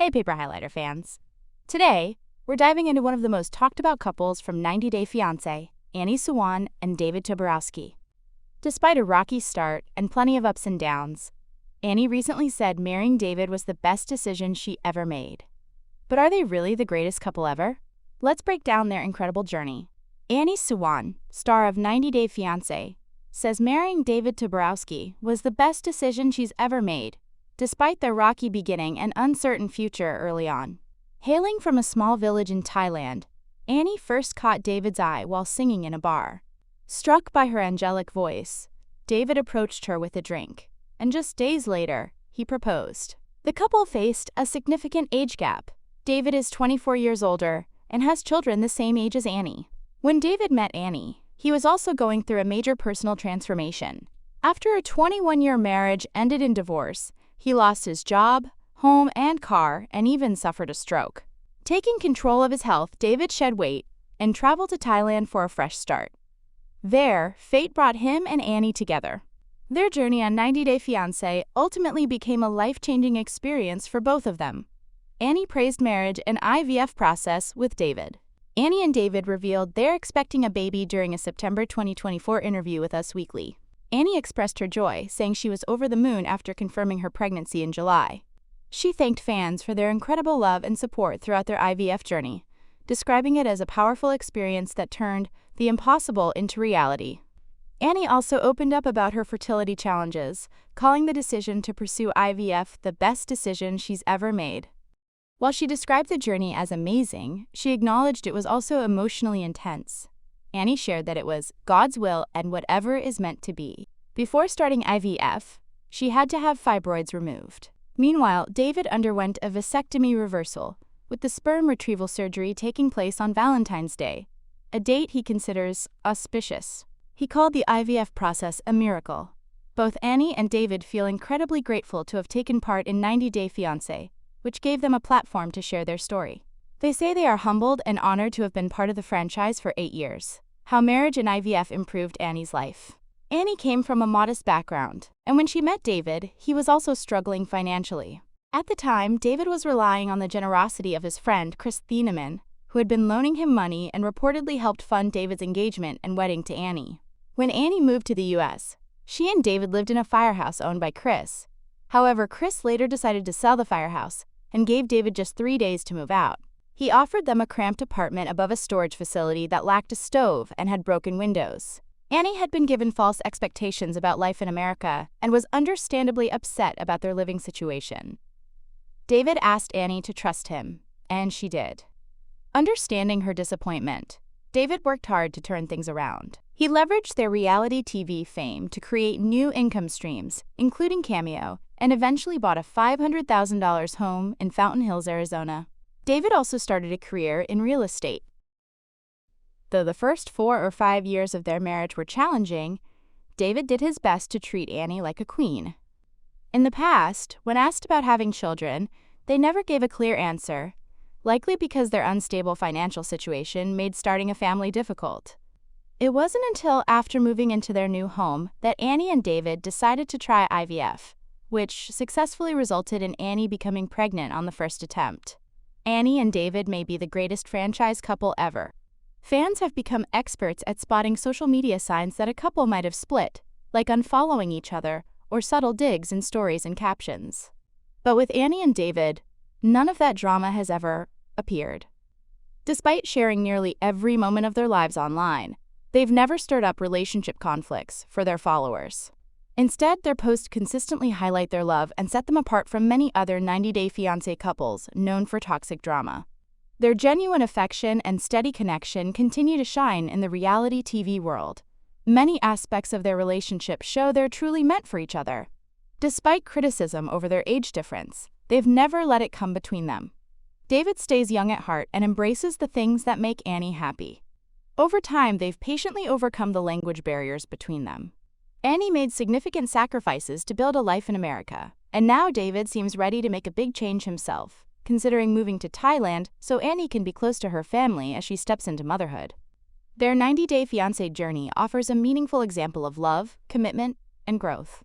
Hey paper highlighter fans. Today, we're diving into one of the most talked about couples from 90 Day Fiancé, Suwan and David Toborowsky. Despite a rocky start and plenty of ups and downs, Annie recently said marrying David was the best decision she ever made. But are they really the greatest couple ever? Let's break down their incredible journey. Suwan, star of 90 Day Fiancé, says marrying David Toborowsky was the best decision she's ever made, despite their rocky beginning and uncertain future early on. Hailing from a small village in Thailand, Annie first caught David's eye while singing in a bar. Struck by her angelic voice, David approached her with a drink, and just days later, he proposed. The couple faced a significant age gap. David is 24 years older and has children the same age as Annie. When David met Annie, he was also going through a major personal transformation. After a 21-year marriage ended in divorce, he lost his job, home, and car, and even suffered a stroke. Taking control of his health, David shed weight and traveled to Thailand for a fresh start. There, fate brought him and Annie together. Their journey on 90 Day Fiancé ultimately became a life-changing experience for both of them. Annie praised marriage and IVF process with David. Annie and David revealed they're expecting a baby during a September 2024 interview with Us Weekly. Annie expressed her joy, saying she was over the moon after confirming her pregnancy in July. She thanked fans for their incredible love and support throughout their IVF journey, describing it as a powerful experience that turned the impossible into reality. Annie also opened up about her fertility challenges, calling the decision to pursue IVF the best decision she's ever made. While she described the journey as amazing, she acknowledged it was also emotionally intense. Annie shared that it was God's will and whatever is meant to be. Before starting IVF, she had to have fibroids removed. Meanwhile, David underwent a vasectomy reversal, with the sperm retrieval surgery taking place on Valentine's Day, a date he considers auspicious. He called the IVF process a miracle. Both Annie and David feel incredibly grateful to have taken part in 90 Day Fiancé, which gave them a platform to share their story. They say they are humbled and honored to have been part of the franchise for 8 years. How marriage and IVF improved Annie's life. Annie came from a modest background, and when she met David, he was also struggling financially. At the time, David was relying on the generosity of his friend Chris Thieneman, who had been loaning him money and reportedly helped fund David's engagement and wedding to Annie. When Annie moved to the U.S., she and David lived in a firehouse owned by Chris. However, Chris later decided to sell the firehouse and gave David just 3 days to move out. He offered them a cramped apartment above a storage facility that lacked a stove and had broken windows. Annie had been given false expectations about life in America and was understandably upset about their living situation. David asked Annie to trust him, and she did. Understanding her disappointment, David worked hard to turn things around. He leveraged their reality TV fame to create new income streams, including Cameo, and eventually bought a $500,000 home in Fountain Hills, Arizona. David also started a career in real estate. Though the first 4 or 5 years of their marriage were challenging, David did his best to treat Annie like a queen. In the past, when asked about having children, they never gave a clear answer, likely because their unstable financial situation made starting a family difficult. It wasn't until after moving into their new home that Annie and David decided to try IVF, which successfully resulted in Annie becoming pregnant on the first attempt. Annie and David may be the greatest franchise couple ever. Fans have become experts at spotting social media signs that a couple might have split, like unfollowing each other or subtle digs in stories and captions. But with Annie and David, none of that drama has ever appeared. Despite sharing nearly every moment of their lives online, they've never stirred up relationship conflicts for their followers. Instead, their posts consistently highlight their love and set them apart from many other 90 Day Fiancé couples known for toxic drama. Their genuine affection and steady connection continue to shine in the reality TV world. Many aspects of their relationship show they're truly meant for each other. Despite criticism over their age difference, they've never let it come between them. David stays young at heart and embraces the things that make Annie happy. Over time, they've patiently overcome the language barriers between them. Annie made significant sacrifices to build a life in America, and now David seems ready to make a big change himself, considering moving to Thailand so Annie can be close to her family as she steps into motherhood. Their 90 Day Fiancé journey offers a meaningful example of love, commitment, and growth.